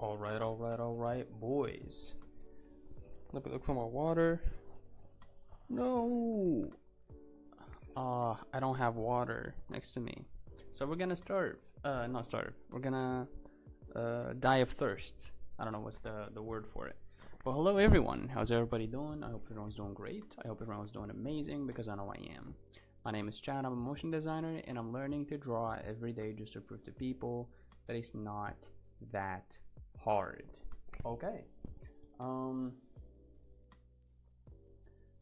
Alright, boys. Let me look for my water. No! I don't have water next to me. So we're gonna starve. Not starve. We're gonna die of thirst. I don't know what's the word for it. Well, hello everyone. How's everybody doing? I hope everyone's doing great. I hope everyone's doing amazing because I know I am. My name is Chad. I'm a motion designer and I'm learning to draw every day just to prove to people that it's not that hard. Okay.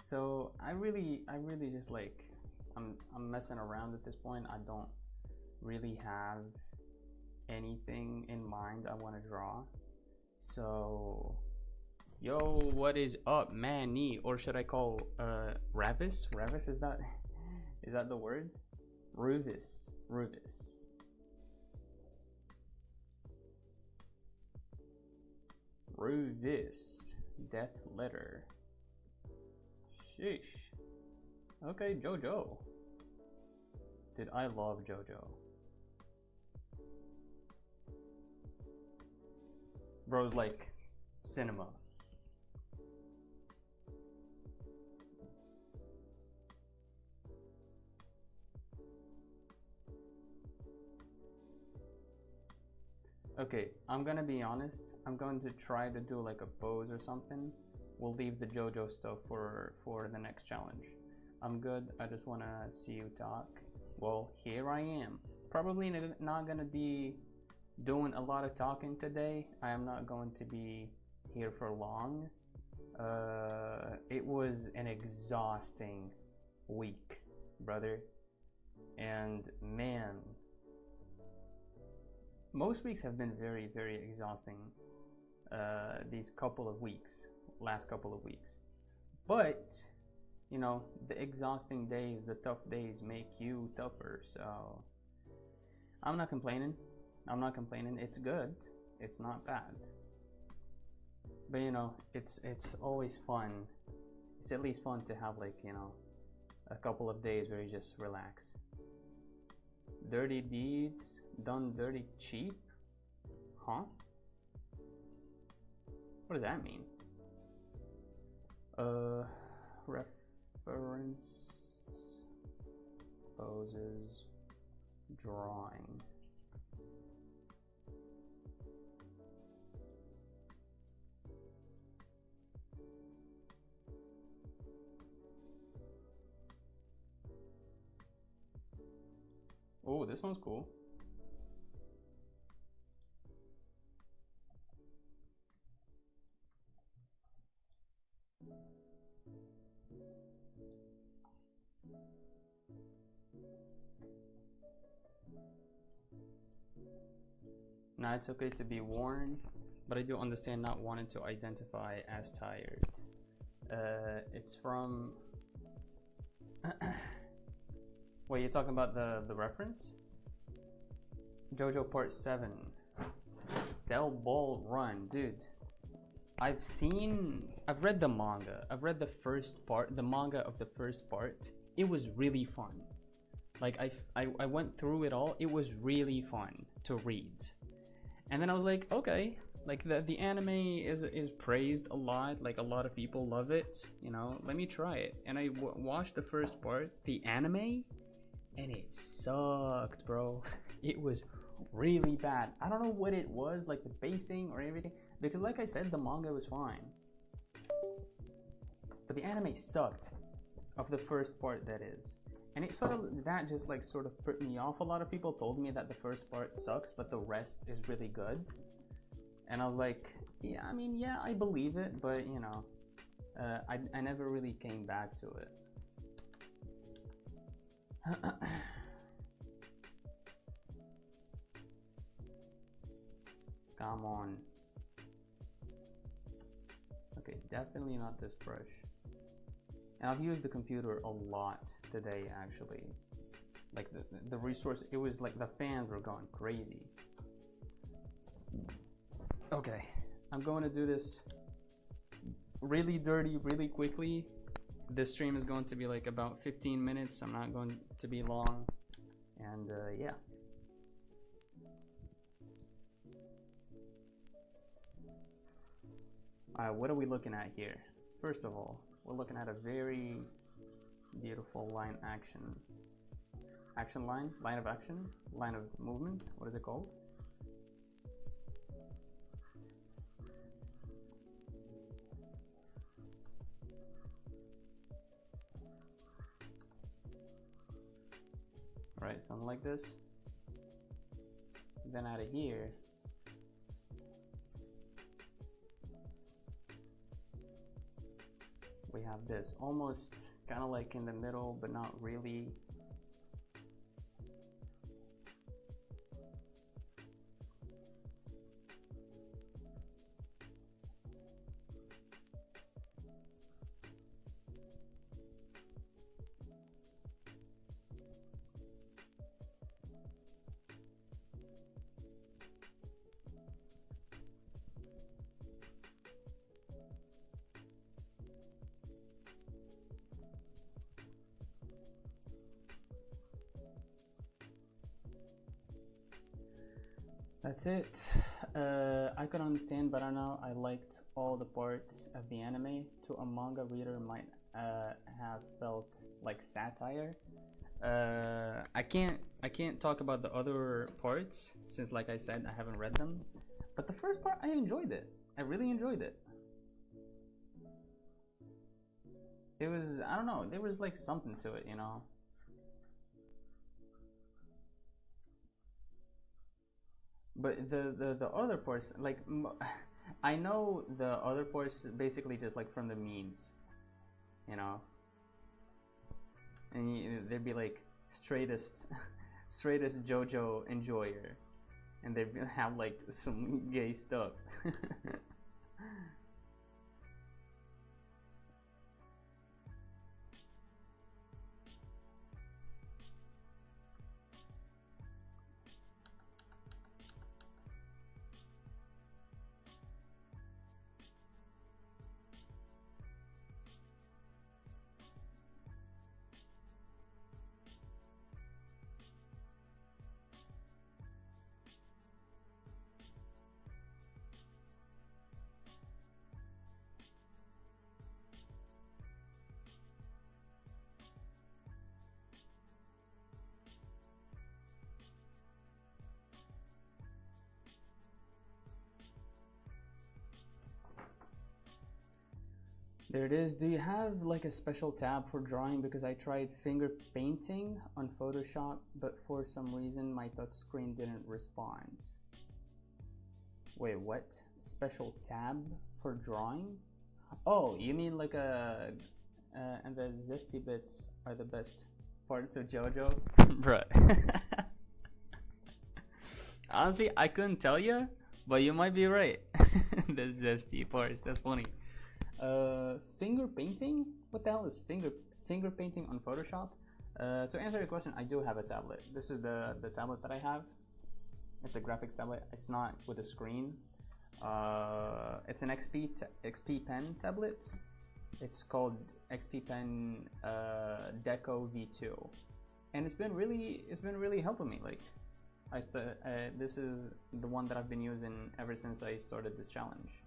So I really just like I'm messing around at this point. I don't really have anything in mind I want to draw. So yo, what is up, Manny? Or should I call Ravis? Ravis, is that the word? Ruvis. Death letter. Sheesh. Okay, JoJo. Dude, I love JoJo. Bro's like cinema. Okay, I'm gonna be honest. I'm going to try to do like a pose or something. We'll leave the JoJo stuff for the next challenge. I'm good. I just want to see you talk. Well, here I am. Probably not gonna be doing a lot of talking today. I am not going to be here for long. It was an exhausting week, brother. And man, most weeks have been very, very exhausting. These last couple of weeks. But, you know, the exhausting days, the tough days make you tougher. So, I'm not complaining. It's good. It's not bad. But, you know, it's always fun. It's at least fun to have, like, you know, a couple of days where you just relax. Dirty deeds done dirty cheap? Huh? What does that mean? Reference, poses, drawing. Oh, this one's cool. Now it's okay to be worn, but I do understand not wanting to identify as tired. It's from wait, you're talking about the reference? JoJo Part 7. Stell Ball Run. Dude, I've read the manga. I've read the first part, the manga of the first part. It was really fun. Like, I went through it all. It was really fun to read. And then I was like, okay, like the anime is praised a lot. Like, a lot of people love it. You know, let me try it. And I watched the first part, the anime, and it sucked, bro. It was really bad. I don't know what it was, like the pacing or everything, because like I said, the manga was fine, but the anime sucked of the first part, that is. And it sort of put me off. A lot of people told me that the first part sucks but the rest is really good, and I was like, yeah, I mean, yeah, I believe it, but you know, I never really came back to it. Come on. Okay, definitely not this brush. And I've used the computer a lot today, actually. Like the resource, it was like the fans were going crazy. Okay, I'm going to do this really dirty, really quickly. This stream is going to be like about 15 minutes. I'm not going to be long. And yeah. What are we looking at here? First of all, we're looking at a very beautiful line action line of action, line of movement. What is it called? Right, something like this. Then out of here, we have this almost kind of like in the middle, but not really. That's it. I could understand, but I don't know. I liked all the parts of the anime. To a manga reader, might have felt like satire. I can't talk about the other parts since, like I said, I haven't read them. But the first part, I enjoyed it. I really enjoyed it. It was, I don't know, there was like something to it, you know. But the other parts, like, I know the other parts basically just like from the memes, you know. And they'd be like straightest JoJo enjoyer, and they'd have like some gay stuff. There it is. Do you have like a special tab for drawing? Because I tried finger painting on Photoshop, but for some reason my touchscreen didn't respond. Wait, what? Special tab for drawing? Oh, you mean like a and the zesty bits are the best parts of JoJo? Bruh. Honestly, I couldn't tell you, but you might be right. The zesty parts, that's funny. Finger painting? What the hell is finger painting on Photoshop? To answer your question, I do have a tablet. This is the tablet that I have. It's a graphics tablet. It's not with a screen. It's an XP Pen tablet. It's called XP Pen Deco V2, and it's been really helping me. Like, this is the one that I've been using ever since I started this challenge.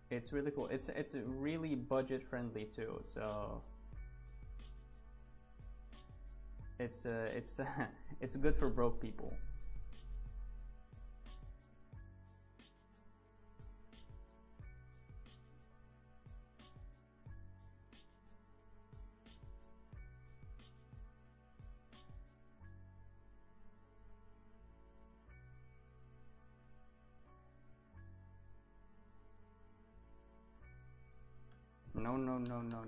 It's really cool. It's really budget friendly too, so it's it's good for broke people.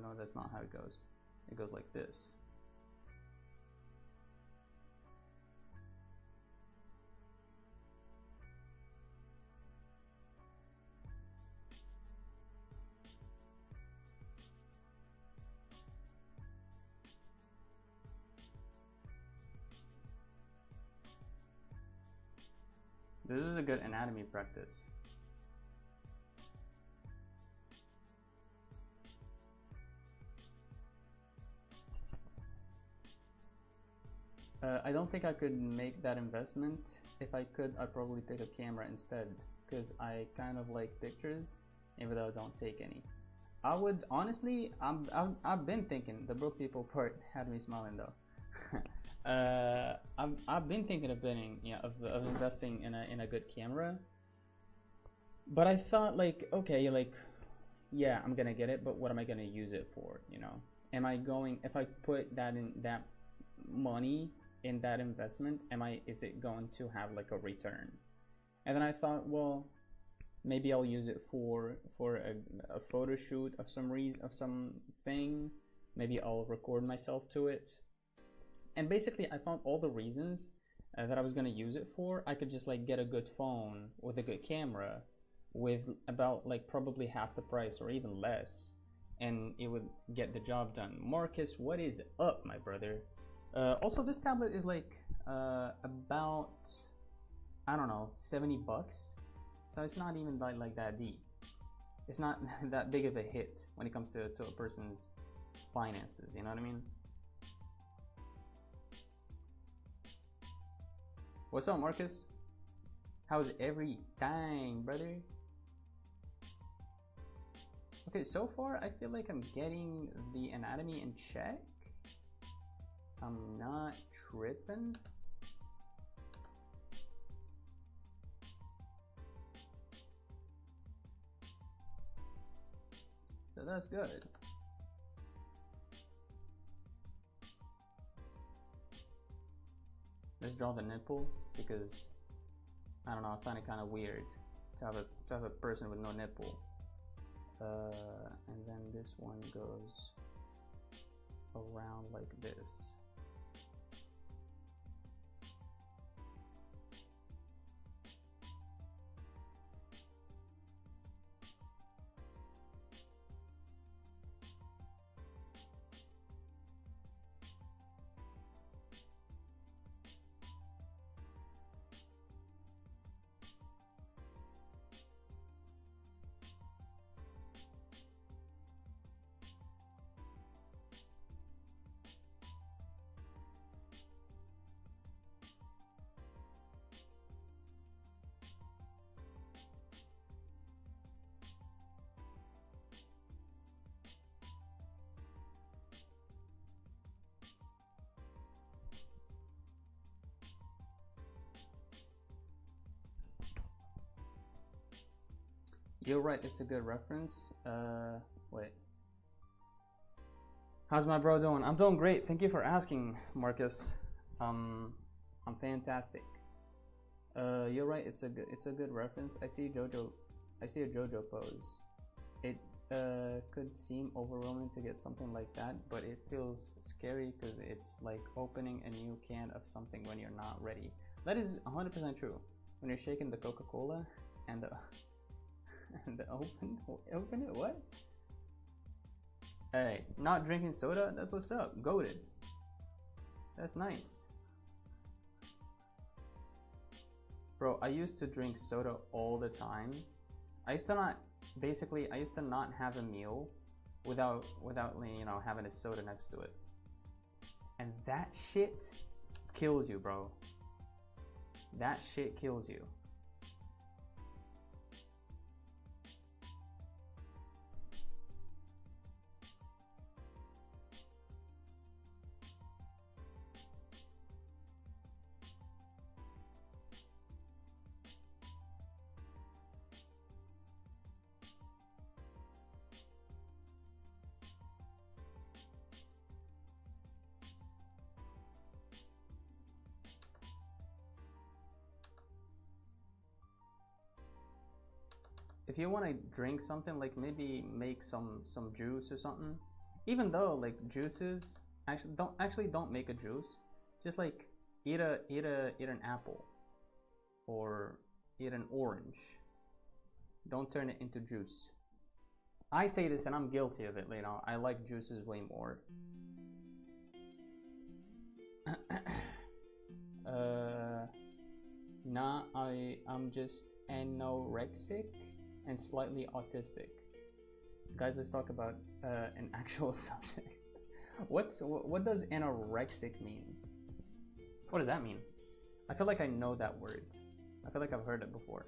No, that's not how it goes. It goes like this. This is a good anatomy practice. I don't think I could make that investment. If I could, I'd probably pick a camera instead, because I kind of like pictures, even though I don't take any. I would honestly, I've been thinking. The broke people part had me smiling though. I've been thinking of bidding, of investing in a good camera. But I thought, like, okay, like, yeah, I'm gonna get it, but what am I gonna use it for? You know, am I going, if I put that money in that investment, is it going to have like a return? And then I thought, well, maybe I'll use it for a photo shoot of something. Maybe I'll record myself to it. And basically, I found all the reasons that I was gonna use it for. I could just like get a good phone with a good camera with about like probably half the price or even less, and it would get the job done. Marcus, what is up, my brother? Also, this tablet is like about, I don't know, 70 bucks. So it's not even like that deep. It's not that big of a hit when it comes to a person's finances, you know what I mean? What's up, Marcus? How's everything, brother? Okay, so far I feel like I'm getting the anatomy in check. I'm not tripping. So that's good. Let's draw the nipple, because I don't know, I find it kind of weird to have a person with no nipple. And then this one goes around like this. You're right, it's a good reference. Wait. How's my bro doing? I'm doing great. Thank you for asking, Marcus. I'm fantastic. You're right, it's a good reference. I see a JoJo pose. It could seem overwhelming to get something like that, but it feels scary because it's like opening a new can of something when you're not ready. That is 100% true. When you're shaking the Coca-Cola and the and open it, what? Hey, not drinking soda, that's what's up. Goated. That's nice. Bro, I used to drink soda all the time. I used to not have a meal without you know, having a soda next to it. And that shit kills you, bro. That shit kills you. If you want to drink something, like maybe make some juice or something, even though like juices don't make a juice, just like eat an apple or eat an orange. Don't turn it into juice. I say this and I'm guilty of it, you know. I like juices way more. Nah, I'm just anorexic and slightly autistic. Guys, let's talk about an actual subject. What does anorexic mean? What does that mean? I feel like I know that word. I feel like I've heard it before.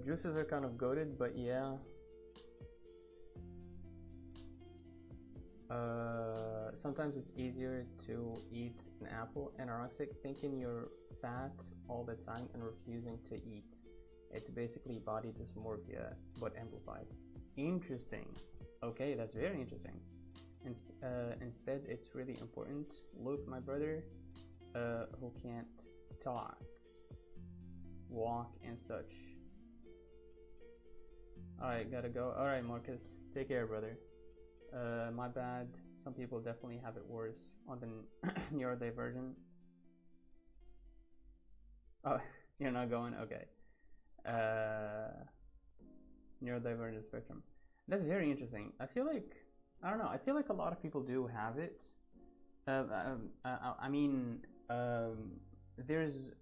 Juices are kind of goated, but yeah. Sometimes it's easier to eat an apple. Anorexic, thinking you're fat all the time and refusing to eat. It's basically body dysmorphia, but amplified. Interesting. Okay, that's very interesting. Instead, it's really important. Luke, my brother, who can't talk, walk, and such. Alright, gotta go. Alright, Marcus, take care, brother. My bad. Some people definitely have it worse on the neurodivergent. Oh, you're not going? Okay. Neurodivergent spectrum. That's very interesting. I feel like, I don't know, I feel like a lot of people do have it. I mean, there's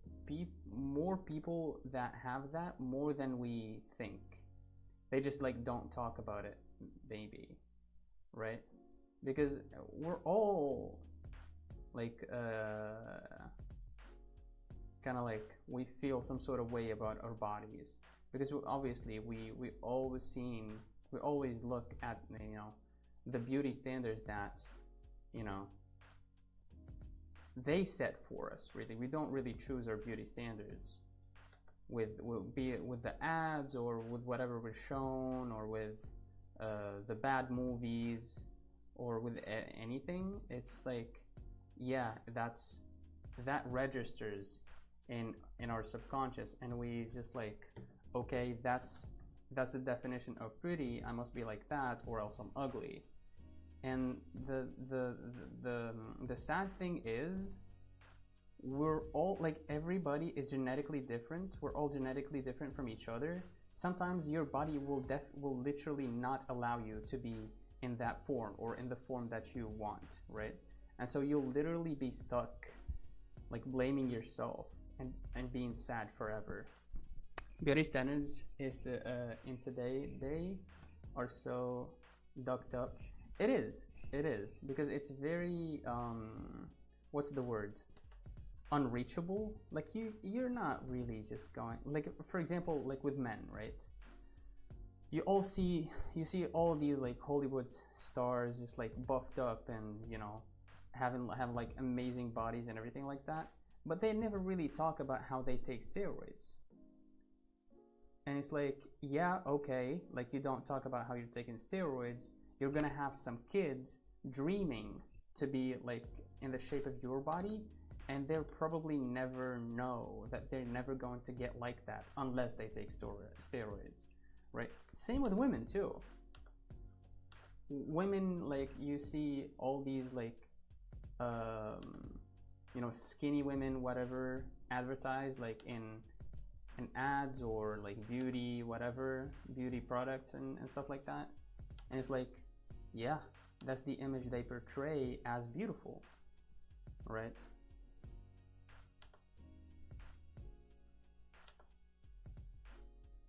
more people that have that more than we think. They just like don't talk about it, maybe, right? Because we're all like kind of like we feel some sort of way about our bodies, because obviously we always look at, you know, the beauty standards that, you know, they set for us. Really, we don't really choose our beauty standards be it with the ads or with whatever we're shown, or with the bad movies, or with anything. It's like, yeah, that registers in our subconscious, and we just like, okay, that's the definition of pretty. I must be like that, or else I'm ugly. And the sad thing is, we're all like, everybody is genetically different. We're all genetically different from each other. Sometimes your body will literally not allow you to be in that form, or in the form that you want, right? And so you'll literally be stuck like blaming yourself and being sad forever. Beauty standards is in today they are so ducked up. It is because it's very what's the word, unreachable. Like you're not really just going, like, for example, like with men, right? You see all these like Hollywood stars just like buffed up and, you know, have like amazing bodies and everything like that, but they never really talk about how they take steroids. And it's like, yeah, okay, like you don't talk about how you're taking steroids, you're gonna have some kids dreaming to be like in the shape of your body, and they'll probably never know that they're never going to get like that unless they take steroids, right? Same with women too. Women, like, you see all these like you know, skinny women, whatever, advertised like in ads or like beauty, whatever, beauty products and stuff like that. And it's like, yeah, that's the image they portray as beautiful, right?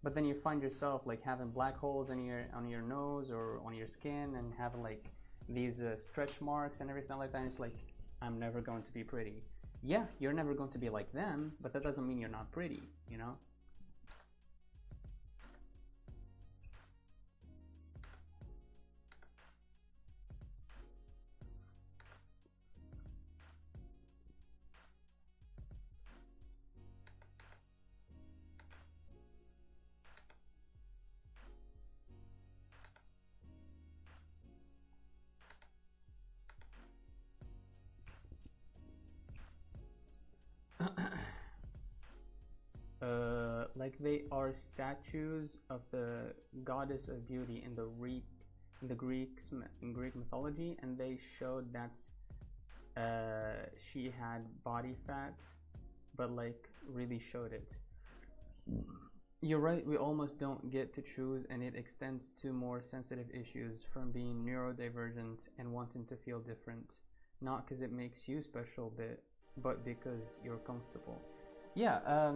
But then you find yourself like having black holes on your nose or on your skin, and having like these stretch marks and everything like that. And it's like, I'm never going to be pretty. Yeah, you're never going to be like them, but that doesn't mean you're not pretty, you know? Like they are statues of the goddess of beauty in the Greek mythology, and they showed that's she had body fat, but like really showed it. You're right, we almost don't get to choose, and it extends to more sensitive issues, from being neurodivergent and wanting to feel different, not because it makes you special, but because you're comfortable. Yeah,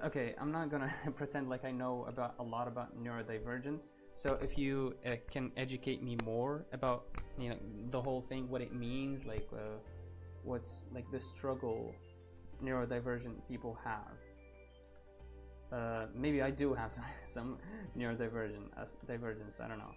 okay, I'm not gonna pretend like I know a lot about neurodivergence. So if you can educate me more about, you know, the whole thing, what it means, like what's like the struggle neurodivergent people have. Maybe I do have some divergence, I don't know.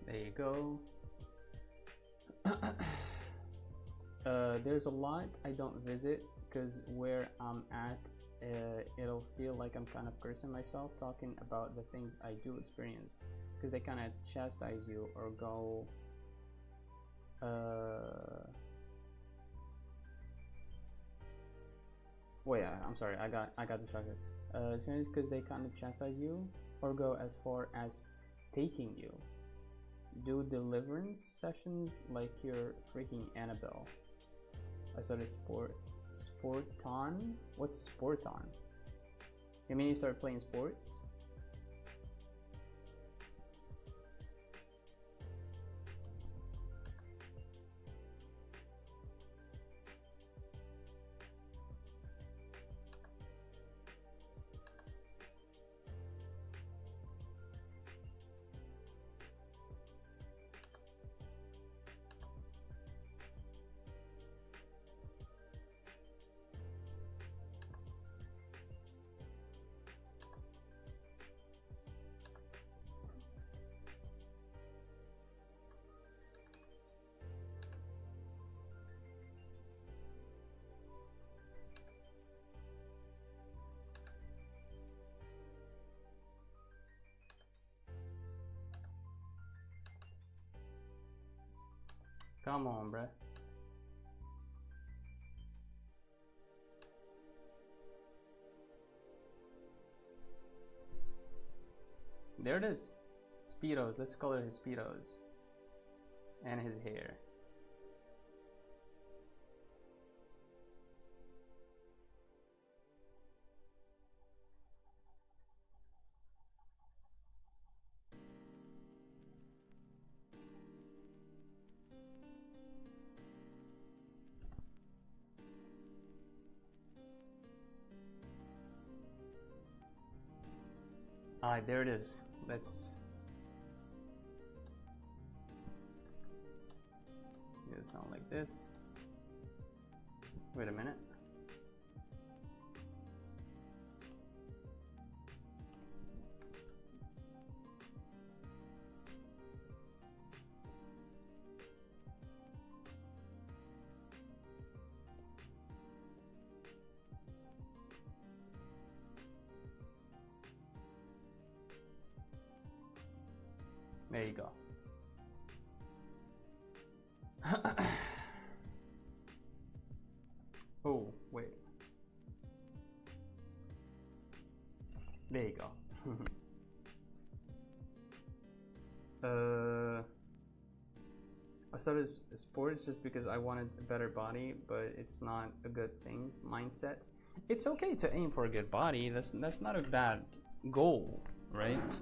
There you go. There's a lot I don't visit because where I'm at, it'll feel like I'm kind of cursing myself talking about the things I do experience, because they kind of chastise you or go wait, I'm sorry, I got distracted. Because they kind of chastise you or go as far as taking you. Do deliverance sessions like you're freaking Annabelle. I started Sporton? What's Sporton? You mean you started playing sports? Come on, bruh. There it is. Speedos. Let's color his speedos and his hair. Alright, there it is. Let's get it sound like this. Wait a minute. There you go. Oh, wait. There you go. I started sports just because I wanted a better body, but it's not a good thing. Mindset. It's okay to aim for a good body. That's not a bad goal, right?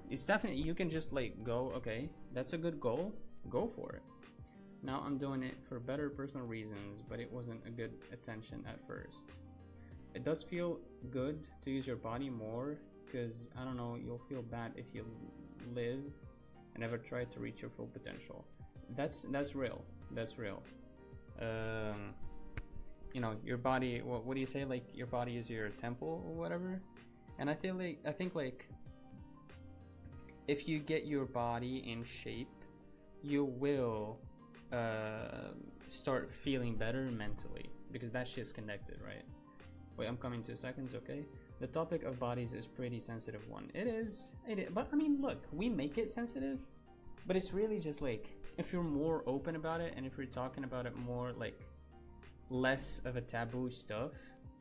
It's definitely, you can just like go, okay, that's a good goal, go for it. Now I'm doing it for better personal reasons, but it wasn't a good attention at first. It does feel good to use your body more, because I don't know, you'll feel bad if you live and never try to reach your full potential. That's real. That's real. You know, your body, what do you say, like your body is your temple or whatever? And I think like if you get your body in shape, you will start feeling better mentally, because that shit's connected, right? Wait, I'm coming 2 seconds, okay? The topic of bodies is pretty sensitive one. It is, but I mean, look, we make it sensitive, but it's really just like, if you're more open about it, and if you're talking about it more like less of a taboo stuff,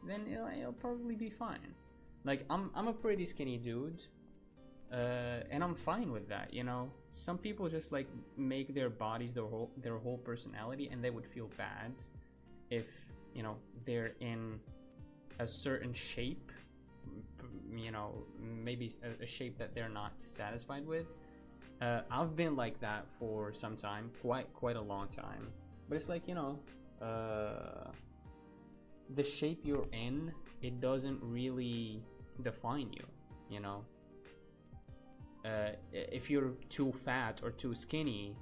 then it'll probably be fine. Like, I'm a pretty skinny dude, and I'm fine with that, you know? Some people just like make their bodies their whole personality, and they would feel bad if, you know, they're in a certain shape, you know, maybe a shape that they're not satisfied with. I've been like that for some time, quite a long time, but it's like, you know, the shape you're in, it doesn't really define you, you know? If you're too fat or too skinny,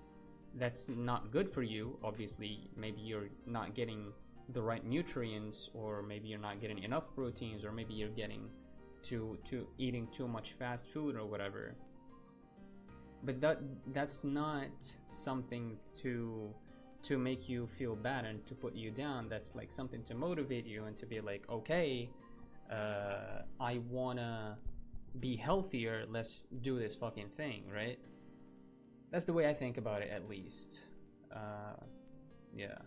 that's not good for you. Obviously, maybe you're not getting the right nutrients, or maybe you're not getting enough proteins, or maybe you're getting to eating too much fast food or whatever. But that's not something to make you feel bad and to put you down. That's like something to motivate you and to be like, okay, I wanna be healthier, let's do this fucking thing, right? That's the way I think about it, at least. Yeah,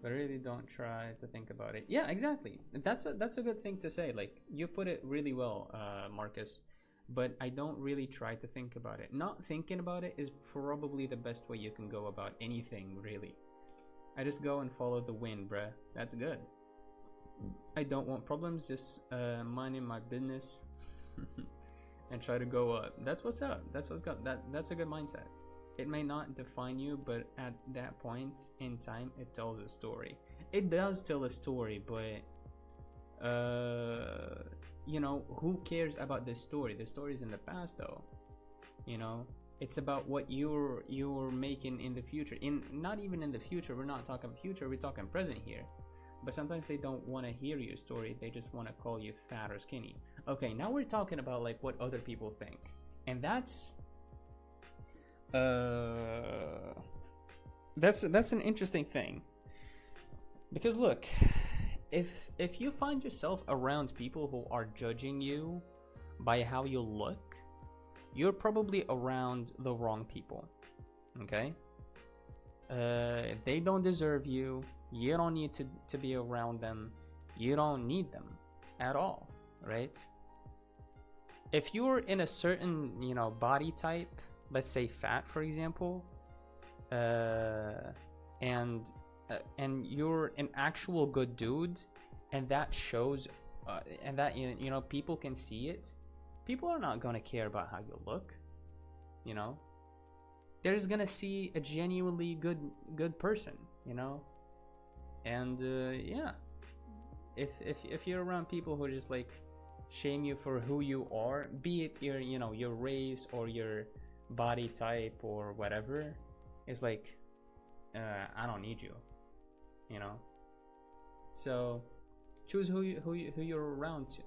but really don't try to think about it. Yeah, exactly. That's a good thing to say. Like, you put it really well, Marcus. But I don't really try to think about it. Not thinking about it is probably the best way you can go about anything, really. I just go and follow the wind, bruh. That's good. I don't want problems, just minding my business and try to go up. That's what's up. That's what's got that's a good mindset. It may not define you, but at that point in time, it tells a story. It does tell a story, but you know, who cares about this story? The story's in the past, though. You know, it's about what you're making in the future. Not even in the future. We're not talking future. We're talking present here. But sometimes they don't want to hear your story. They just want to call you fat or skinny. Okay, now we're talking about like what other people think, and that's an interesting thing. Because look, if you find yourself around people who are judging you by how you look, you're probably around the wrong people. Okay? They don't deserve you. You don't need to be around them. You don't need them at all, right? if you're in a certain, you know, body type, let's say fat, for example, and you're an actual good dude, and that shows, and that, you know, people can see it, people are not gonna care about how you look, you know. They're just gonna see a genuinely good person, you know. And yeah, if you're around people who just like shame you for who you are, be it your, you know, your race or your body type or whatever, it's like, I don't need you, you know. So choose who you're around,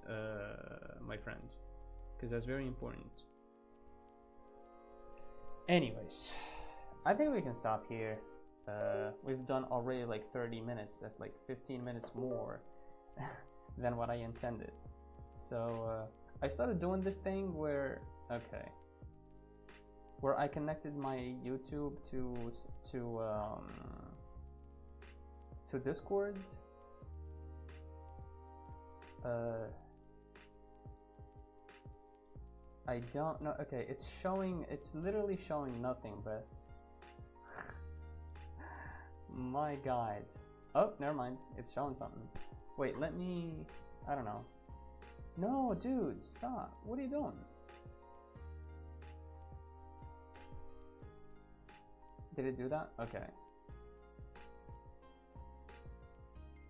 my friend, because that's very important. Anyways, I think we can stop here. We've done already like 30 minutes. That's like 15 minutes more than what I intended. So I started doing this thing where, okay, where I connected my YouTube to Discord. I don't know. Okay, it's showing, it's literally showing nothing, but my God. Oh, never mind. It's showing something. Wait, let me, I don't know. No, dude, stop. What are you doing? Did it do that? Okay.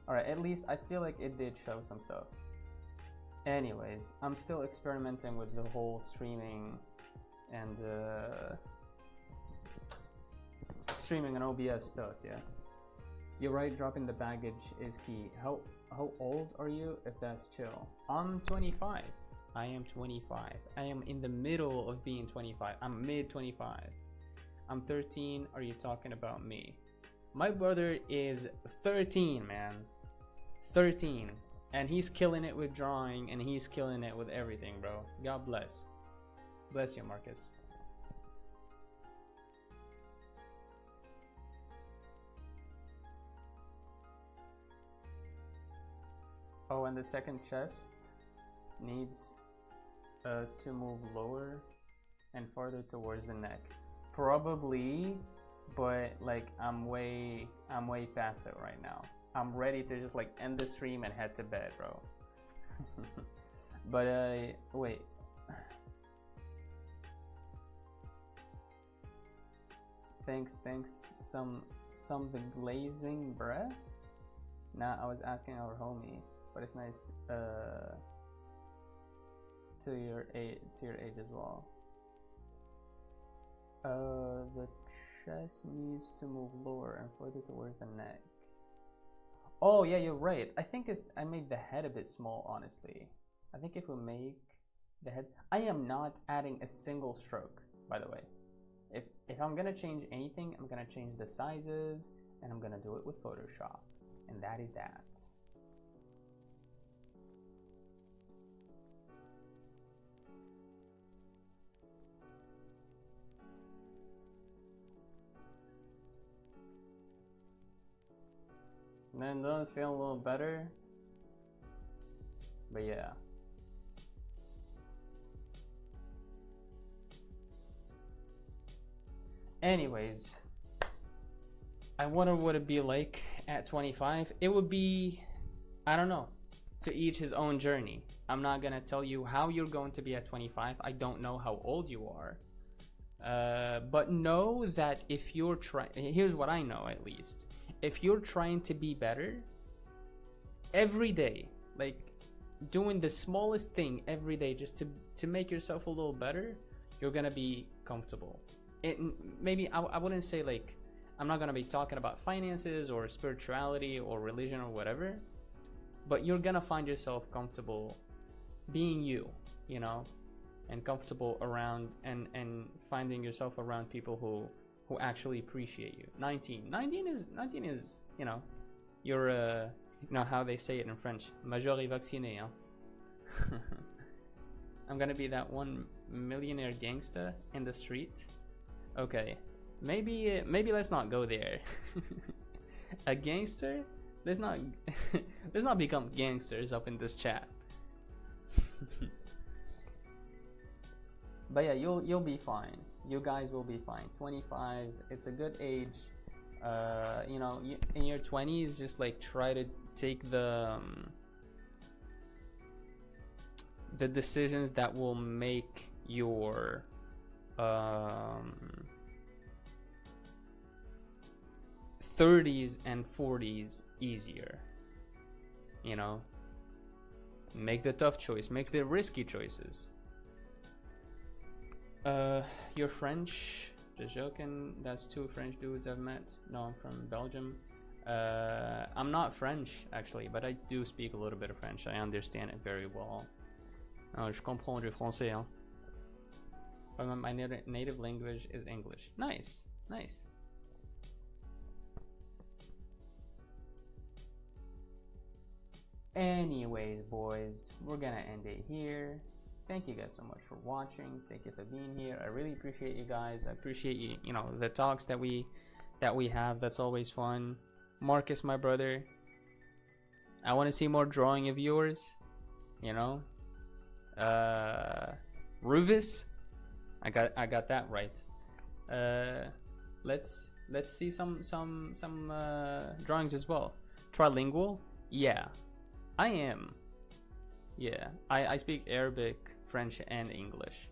Alright, at least I feel like it did show some stuff. Anyways, I'm still experimenting with the whole streaming and streaming and OBS stuff, yeah. You're right, dropping the baggage is key. How old are you, if that's chill? I'm 25. I am 25. I am in the middle of being 25. I'm mid 25. I'm 13. Are you talking about me? My brother is 13, man. 13. And he's killing it with drawing, and he's killing it with everything, bro. God bless. Bless you, Marcus. Oh, and the second chest needs to move lower and farther towards the neck. Probably, but like I'm way past it right now. I'm ready to just like end the stream and head to bed, bro. But wait. Thanks. Some the glazing, bruh. Nah, I was asking our homie, but it's nice to your age as well. The chest needs to move lower and further towards the neck. Oh yeah, you're right. I think I made the head a bit small, honestly. I think if we make the head, I am not adding a single stroke, by the way. If I'm gonna change anything, I'm gonna change the sizes, and I'm gonna do it with Photoshop, and that is that. And then those feel a little better, but yeah. Anyways, I wonder what it'd be like at 25. It would be, I don't know, to each his own journey. I'm not gonna tell you how you're going to be at 25. I don't know how old you are. But know that if you're trying, here's what I know at least. If you're trying to be better every day, like doing the smallest thing every day just to make yourself a little better, you're gonna be comfortable. Maybe I wouldn't say like, I'm not gonna be talking about finances or spirituality or religion or whatever, but you're gonna find yourself comfortable being you know, and comfortable around and finding yourself around people who actually appreciate you. 19 is, you know, you're you know how they say it in French, majeur et vacciné, hein? I'm gonna be that one millionaire gangster in the street. Okay, maybe let's not go there. A gangster? Let's not become gangsters up in this chat. But yeah, you'll be fine. You guys will be fine. 25, it's a good age. You know, in your 20s, just like try to take the decisions that will make your 30s and 40s easier. You know, make the tough choice, make the risky choices. You're French? Just joking. That's 2 French dudes I've met. No, I'm from Belgium. I'm not French actually, but I do speak a little bit of French. I understand it very well. Je comprends du français, hein. But my native language is English. Nice, nice. Anyways, boys, we're gonna end it here. Thank you guys so much for watching. Thank you for being here. I really appreciate you guys. I appreciate you, you know, the talks that we have. That's always fun. Marcus, my brother, I want to see more drawing of yours. You know, Ruvis, I got that right. Let's see some drawings as well. Trilingual, yeah, I am. Yeah, I speak Arabic, French, and English.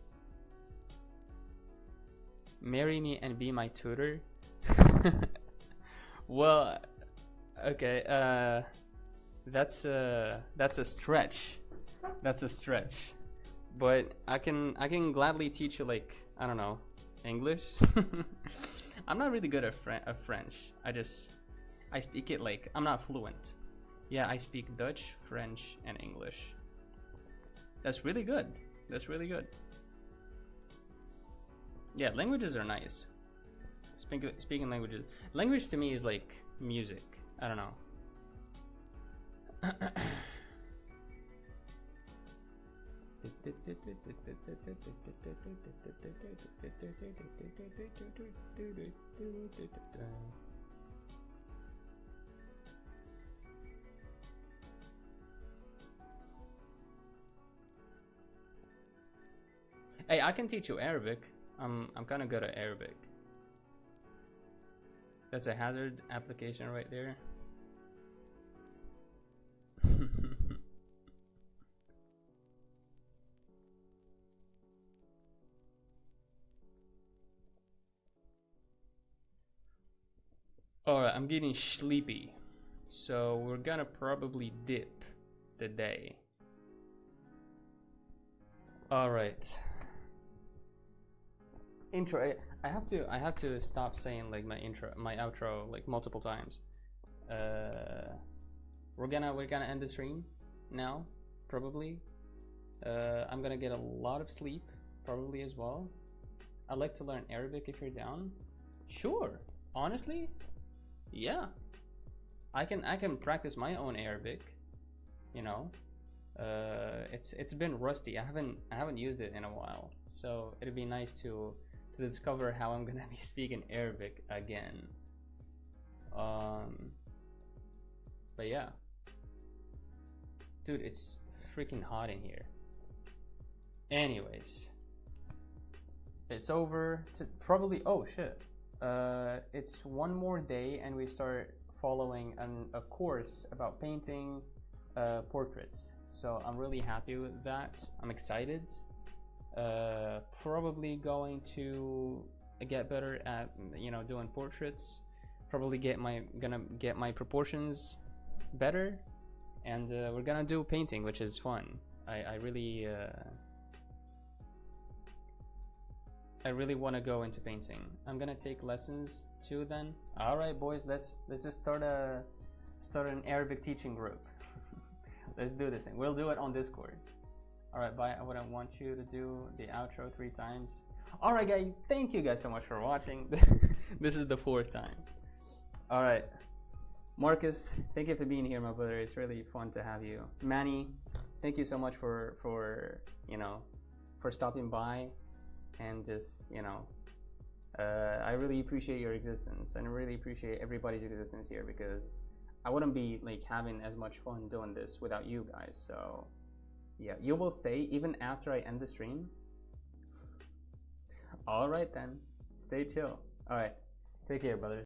Marry me and be my tutor. Well, okay, that's a stretch. That's a stretch. But I can gladly teach you, like, I don't know, English. I'm not really good at French. I speak it like I'm not fluent. Yeah, I speak Dutch, French, and English. That's really good. That's really good. Yeah, languages are nice. Speaking languages. Language to me is like music. I don't know. Hey, I can teach you Arabic. I'm kind of good at Arabic. That's a hazard application right there. Alright, I'm getting sleepy. So we're gonna probably dip the day. Alright. Intro. I have to stop saying like my outro like multiple times. We're gonna end the stream now, probably. I'm gonna get a lot of sleep, probably as well. I'd like to learn Arabic if you're down. Sure, honestly, yeah. I can practice my own Arabic, you know. It's been rusty. I haven't used it in a while, so it'd be nice to discover how I'm gonna be speaking Arabic again. But yeah, dude, it's freaking hot in here. Anyways, it's over. Probably, oh shit. It's one more day and we start following a course about painting portraits. So I'm really happy with that. I'm excited. Probably going to get better at, you know, doing portraits. Probably gonna get my proportions better, and we're gonna do painting, which is fun. I really want to go into painting. I'm gonna take lessons too then. All right, boys, let's just start an Arabic teaching group. Let's do this thing. We'll do it on Discord. All right, bye. I wouldn't want you to do the outro 3 times. All right, guys, thank you guys so much for watching. This is the 4th time. All right, Marcus, thank you for being here, my brother. It's really fun to have you. Manny, thank you so much for you know, for stopping by, and just, you know, I really appreciate your existence, and I really appreciate everybody's existence here, because I wouldn't be like having as much fun doing this without you guys. So yeah, you will stay even after I end the stream. All right then. Stay chill. All right. Take care, brother.